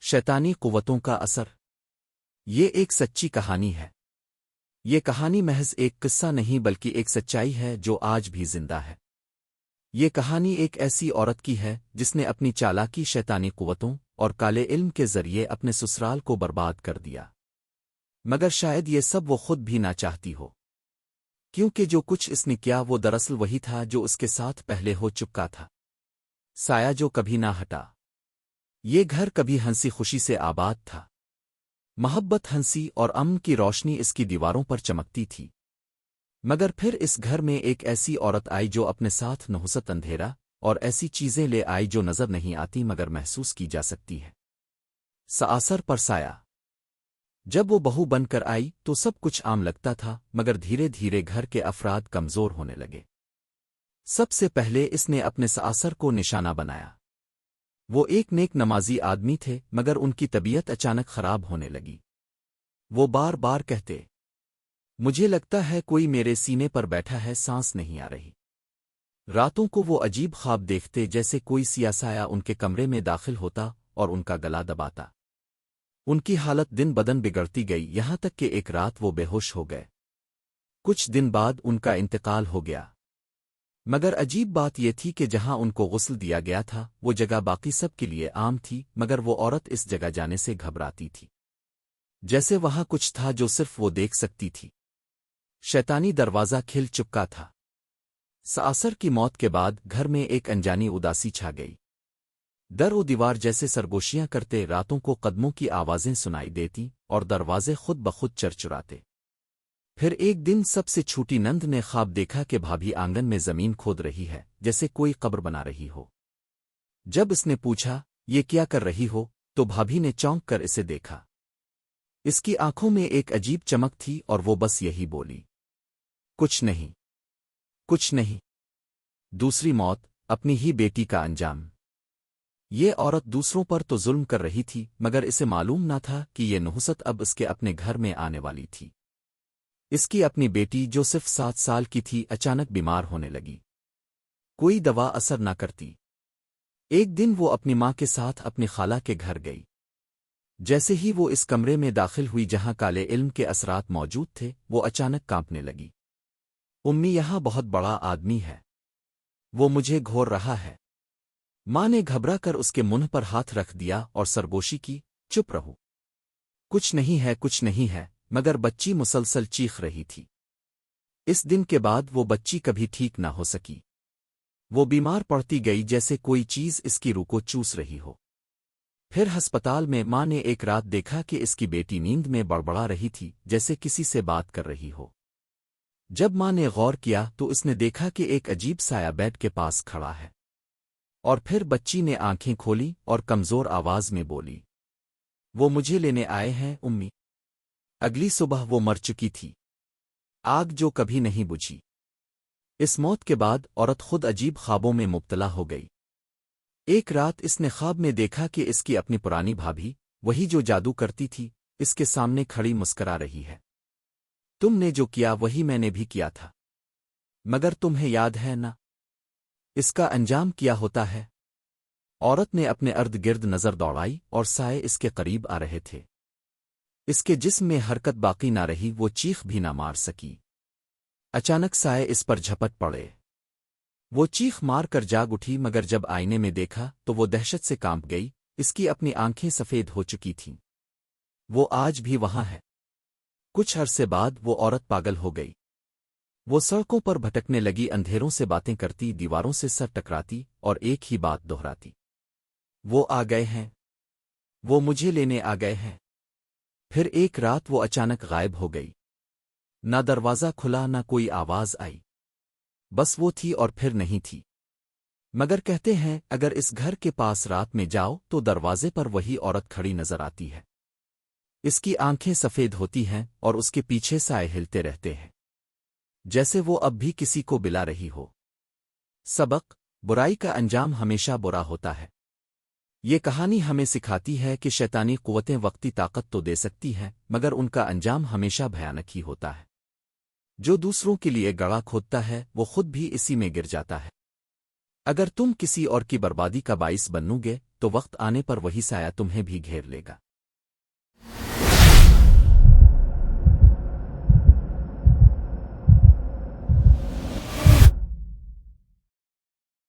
शैतानी कुव्वतों का असर। ये एक सच्ची कहानी है। ये कहानी महज एक किस्सा नहीं बल्कि एक सच्चाई है जो आज भी जिंदा है। ये कहानी एक ऐसी औरत की है जिसने अपनी चालाकी, शैतानी कुव्वतों और काले इल्म के जरिए अपने ससुराल को बर्बाद कर दिया। मगर शायद ये सब वो खुद भी ना चाहती हो, क्योंकि जो कुछ इसने किया वो दरअसल वही था जो उसके साथ पहले हो चुका था। साया जो कभी ना हटा। ये घर कभी हंसी खुशी से आबाद था। मोहब्बत, हंसी और अमन की रोशनी इसकी दीवारों पर चमकती थी। मगर फिर इस घर में एक ऐसी औरत आई जो अपने साथ नहुसत, अंधेरा और ऐसी चीजें ले आई जो नजर नहीं आती मगर महसूस की जा सकती है। सासर पर साया। जब वो बहू बनकर आई तो सब कुछ आम लगता था, मगर धीरे धीरे घर के अफराद कमजोर होने लगे। सबसे पहले इसने अपने सासर को निशाना बनाया। वो एक नेक नमाजी आदमी थे, मगर उनकी तबीयत अचानक खराब होने लगी। वो बार बार कहते, मुझे लगता है कोई मेरे सीने पर बैठा है, सांस नहीं आ रही। रातों को वो अजीब ख्वाब देखते, जैसे कोई सियासाया उनके कमरे में दाखिल होता और उनका गला दबाता। उनकी हालत दिन बदन बिगड़ती गई, यहां तक कि एक रात वो बेहोश हो गए। कुछ दिन बाद उनका इंतकाल हो गया। मगर अजीब बात यह थी कि जहां उनको गुस्ल दिया गया था वो जगह बाकी सब के लिए आम थी, मगर वो औरत इस जगह जाने से घबराती थी, जैसे वहां कुछ था जो सिर्फ वो देख सकती थी। शैतानी दरवाजा खिल चुका था। सासर की मौत के बाद घर में एक अनजानी उदासी छा गई। दर व दीवार जैसे सरगोशियां करते, रातों को कदमों की आवाजें सुनाई देती और दरवाजे खुद बखुद चरचुराते। फिर एक दिन सबसे छोटी नंद ने ख्वाब देखा कि भाभी आंगन में जमीन खोद रही है, जैसे कोई कब्र बना रही हो। जब इसने पूछा, ये क्या कर रही हो, तो भाभी ने चौंक कर इसे देखा। इसकी आंखों में एक अजीब चमक थी और वो बस यही बोली, कुछ नहीं, कुछ नहीं। दूसरी मौत, अपनी ही बेटी का अंजाम। ये औरत दूसरों पर तो जुल्म कर रही थी, मगर इसे मालूम ना था कि ये नहुसत अब इसके अपने घर में आने वाली थी। इसकी अपनी बेटी जो सिर्फ 7 साल की थी अचानक बीमार होने लगी। कोई दवा असर न करती। एक दिन वो अपनी माँ के साथ अपनी खाला के घर गई। जैसे ही वो इस कमरे में दाखिल हुई जहां काले इल्म के असरात मौजूद थे, वो अचानक कांपने लगी। उम्मी, यहां बहुत बड़ा आदमी है, वो मुझे घोर रहा है। माँ ने घबरा कर उसके मुंह पर हाथ रख दिया और सरगोशी की, चुप रहो, कुछ नहीं है, कुछ नहीं है। मगर बच्ची मुसलसल चीख रही थी। इस दिन के बाद वो बच्ची कभी ठीक ना हो सकी। वो बीमार पड़ती गई, जैसे कोई चीज इसकी रूह को चूस रही हो। फिर अस्पताल में माँ ने एक रात देखा कि इसकी बेटी नींद में बड़बड़ा रही थी, जैसे किसी से बात कर रही हो। जब माँ ने गौर किया तो उसने देखा कि एक अजीब साया बेड के पास खड़ा है। और फिर बच्ची ने आंखें खोली और कमजोर आवाज में बोली, वो मुझे लेने आए हैं उम्मी। अगली सुबह वो मर चुकी थी, आग जो कभी नहीं बुझी। इस मौत के बाद औरत खुद अजीब ख्वाबों में मुब्तला हो गई। एक रात इसने ख्वाब में देखा कि इसकी अपनी पुरानी भाभी, वही जो जादू करती थी, इसके सामने खड़ी मुस्करा रही है। तुमने जो किया वही मैंने भी किया था, मगर तुम्हें याद है ना, इसका अंजाम क्या होता है। औरत ने अपने अर्द गिर्द नजर दौड़ाई और साए इसके करीब आ रहे थे। इसके जिस्म में हरकत बाकी ना रही, वो चीख भी ना मार सकी। अचानक साए इस पर झपट पड़े। वो चीख मार कर जाग उठी, मगर जब आईने में देखा तो वो दहशत से कांप गई। इसकी अपनी आंखें सफेद हो चुकी थीं। वो आज भी वहां है। कुछ अरसे बाद वो औरत पागल हो गई। वो सड़कों पर भटकने लगी, अंधेरों से बातें करती, दीवारों से सर टकराती और एक ही बात दोहराती, वो आ गए हैं, वो मुझे लेने आ गए हैं। फिर एक रात वो अचानक गायब हो गई। ना दरवाजा खुला, ना कोई आवाज आई, बस वो थी और फिर नहीं थी। मगर कहते हैं अगर इस घर के पास रात में जाओ तो दरवाजे पर वही औरत खड़ी नजर आती है। इसकी आंखें सफेद होती हैं और उसके पीछे साए हिलते रहते हैं, जैसे वो अब भी किसी को बिला रही हो। सबक, बुराई का अंजाम हमेशा बुरा होता है। ये कहानी हमें सिखाती है कि शैतानी कुव्वतें वक्ती ताकत तो दे सकती हैं, मगर उनका अंजाम हमेशा भयानक ही होता है। जो दूसरों के लिए गड़ा खोदता है वो खुद भी इसी में गिर जाता है। اگر تم کسی اور کی بربادی کا باعث بنو گے تو وقت آنے پر وہی سایہ تمہیں بھی گھیر لے گا۔